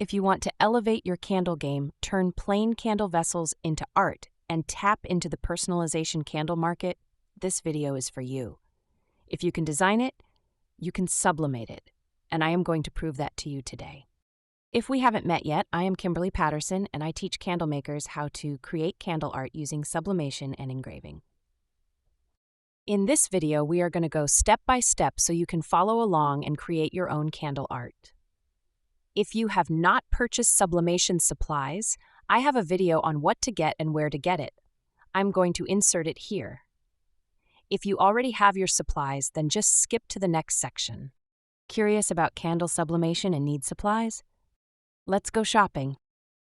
If you want to elevate your candle game, turn plain candle vessels into art, and tap into the personalization candle market, this video is for you. If you can design it, you can sublimate it, and I am going to prove that to you today. If we haven't met yet, I am Kimberly Patterson, and I teach candle makers how to create candle art using sublimation and engraving. In this video, we are going to go step by step so you can follow along and create your own candle art. If you have not purchased sublimation supplies, I have a video on what to get and where to get it. I'm going to insert it here. If you already have your supplies, then just skip to the next section. Curious about candle sublimation and need supplies? Let's go shopping.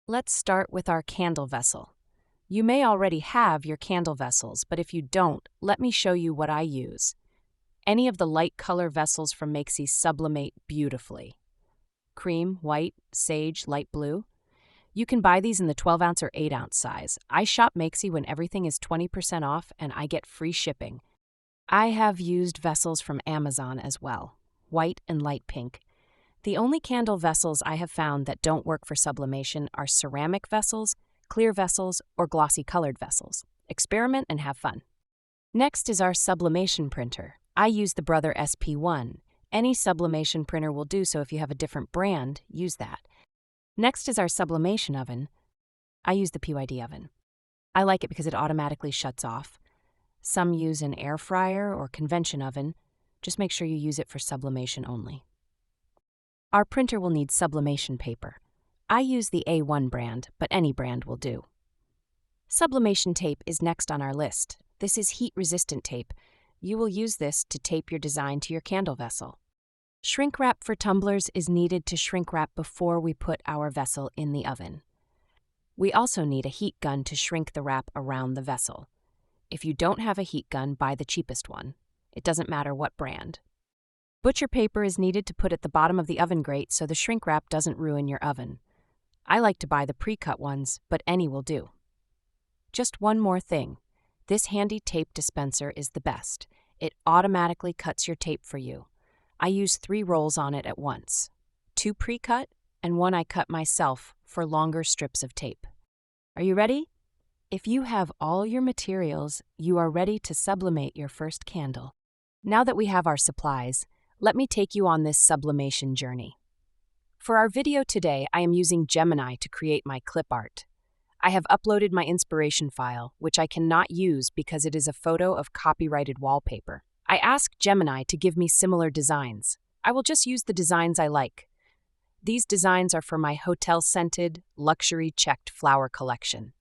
Let's start with our candle vessel. You may already have your candle vessels, but if you don't, let me show you what I use. Any of the light color vessels from Makesy sublimate beautifully. Cream, white, sage, light blue. You can buy these in the 12-ounce or 8-ounce size. I shop Makesy when everything is 20% off and I get free shipping. I have used vessels from Amazon as well, white and light pink. The only candle vessels I have found that don't work for sublimation are ceramic vessels, clear vessels, or glossy colored vessels. Experiment and have fun. Next is our sublimation printer. I use the Brother SP1. Any sublimation printer will do, so if you have a different brand, use that. Next is our sublimation oven. I use the PYD oven. I like it because it automatically shuts off. Some use an air fryer or convention oven. Just make sure you use it for sublimation only. Our printer will need sublimation paper. I use the A1 brand, but any brand will do. Sublimation tape is next on our list. This is heat-resistant tape. You will use this to tape your design to your candle vessel. Shrink wrap for tumblers is needed to shrink wrap before we put our vessel in the oven. We also need a heat gun to shrink the wrap around the vessel. If you don't have a heat gun, buy the cheapest one. It doesn't matter what brand. Butcher paper is needed to put at the bottom of the oven grate so the shrink wrap doesn't ruin your oven. I like to buy the pre-cut ones, but any will do. Just one more thing. This handy tape dispenser is the best. It automatically cuts your tape for you. I use 3 rolls on it at once. 2 pre-cut and 1 I cut myself for longer strips of tape. Are you ready? If you have all your materials, you are ready to sublimate your first candle. Now that we have our supplies, let me take you on this sublimation journey. For our video today, I am using Gemini to create my clip art. I have uploaded my inspiration file, which I cannot use because it is a photo of copyrighted wallpaper. I asked Gemini to give me similar designs. I will just use the designs I like. These designs are for my hotel-scented, luxury checked flower collection.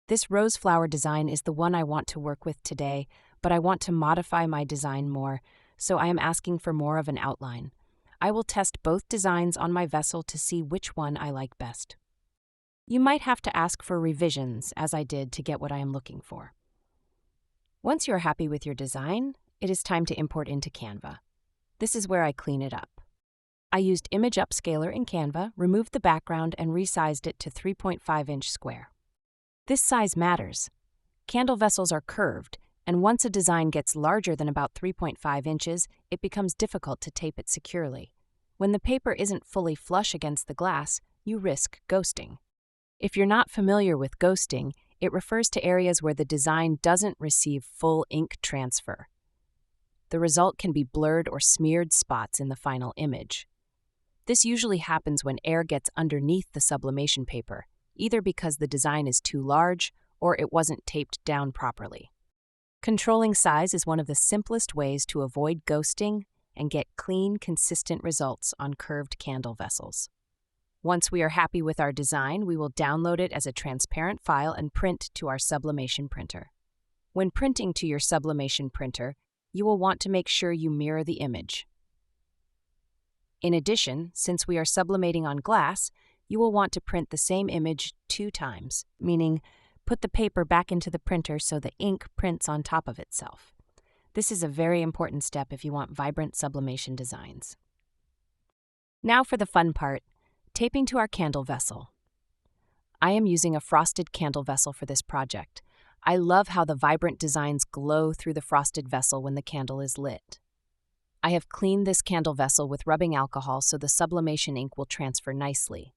This rose flower design is the one I want to work with today, but I want to modify my design more, so I am asking for more of an outline. I will test both designs on my vessel to see which one I like best. You might have to ask for revisions, as I did, to get what I am looking for. Once you're happy with your design, it is time to import into Canva. This is where I clean it up. I used Image Upscaler in Canva, removed the background, and resized it to 3.5-inch square. This size matters. Candle vessels are curved, and once a design gets larger than about 3.5 inches, it becomes difficult to tape it securely. When the paper isn't fully flush against the glass, you risk ghosting. If you're not familiar with ghosting, it refers to areas where the design doesn't receive full ink transfer. The result can be blurred or smeared spots in the final image. This usually happens when air gets underneath the sublimation paper, either because the design is too large or it wasn't taped down properly. Controlling size is one of the simplest ways to avoid ghosting and get clean, consistent results on curved candle vessels. Once we are happy with our design, we will download it as a transparent file and print to our sublimation printer. When printing to your sublimation printer, you will want to make sure you mirror the image. In addition, since we are sublimating on glass, you will want to print the same image 2 times, meaning put the paper back into the printer so the ink prints on top of itself. This is a very important step if you want vibrant sublimation designs. Now for the fun part. Taping to our candle vessel. I am using a frosted candle vessel for this project. I love how the vibrant designs glow through the frosted vessel when the candle is lit. I have cleaned this candle vessel with rubbing alcohol so the sublimation ink will transfer nicely.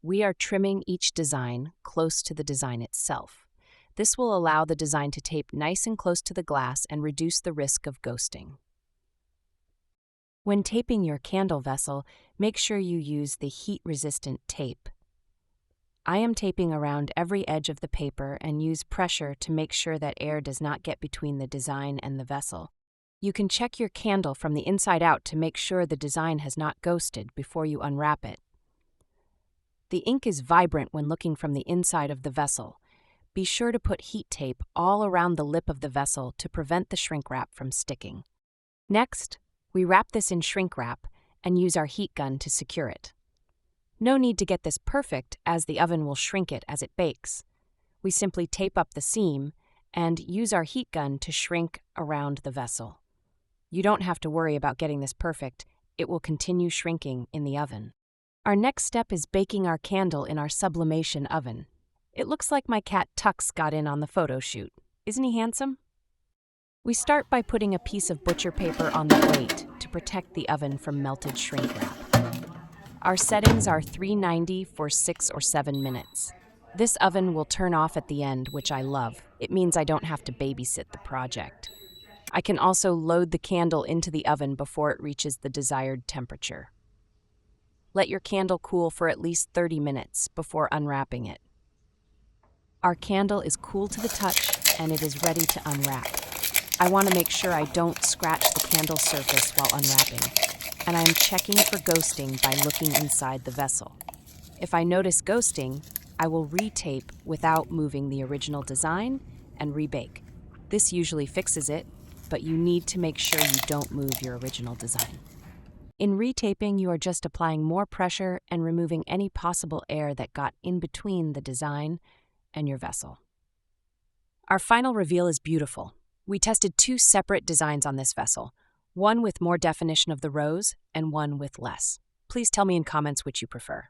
We are trimming each design close to the design itself. This will allow the design to tape nice and close to the glass and reduce the risk of ghosting. When taping your candle vessel, make sure you use the heat-resistant tape. I am taping around every edge of the paper and use pressure to make sure that air does not get between the design and the vessel. You can check your candle from the inside out to make sure the design has not ghosted before you unwrap it. The ink is vibrant when looking from the inside of the vessel. Be sure to put heat tape all around the lip of the vessel to prevent the shrink wrap from sticking. Next, we wrap this in shrink wrap and use our heat gun to secure it. No need to get this perfect, as the oven will shrink it as it bakes. We simply tape up the seam and use our heat gun to shrink around the vessel. You don't have to worry about getting this perfect. It will continue shrinking in the oven. Our next step is baking our candle in our sublimation oven. It looks like my cat Tux got in on the photo shoot. Isn't he handsome? We start by putting a piece of butcher paper on the grate to protect the oven from melted shrink wrap. Our settings are 390 for 6 or 7 minutes. This oven will turn off at the end, which I love. It means I don't have to babysit the project. I can also load the candle into the oven before it reaches the desired temperature. Let your candle cool for at least 30 minutes before unwrapping it. Our candle is cool to the touch and it is ready to unwrap. I want to make sure I don't scratch the candle surface while unwrapping, and I am checking for ghosting by looking inside the vessel. If I notice ghosting, I will retape without moving the original design and rebake. This usually fixes it, but you need to make sure you don't move your original design. In retaping, you are just applying more pressure and removing any possible air that got in between the design and your vessel. Our final reveal is beautiful. We tested 2 separate designs on this vessel, one with more definition of the rose and one with less. Please tell me in comments which you prefer.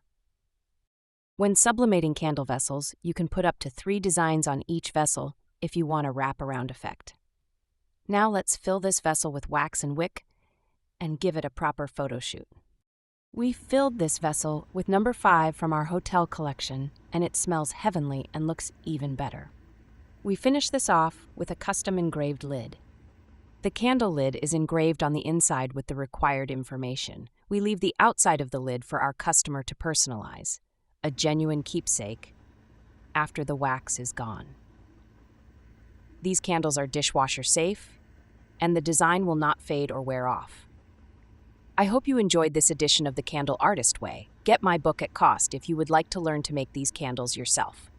When sublimating candle vessels, you can put up to 3 designs on each vessel if you want a wraparound effect. Now let's fill this vessel with wax and wick and give it a proper photo shoot. We filled this vessel with number 5 from our hotel collection, and it smells heavenly and looks even better. We finish this off with a custom engraved lid. The candle lid is engraved on the inside with the required information. We leave the outside of the lid for our customer to personalize, a genuine keepsake, after the wax is gone. These candles are dishwasher safe, and the design will not fade or wear off. I hope you enjoyed this edition of The Candle Artist Way. Get my book at cost if you would like to learn to make these candles yourself.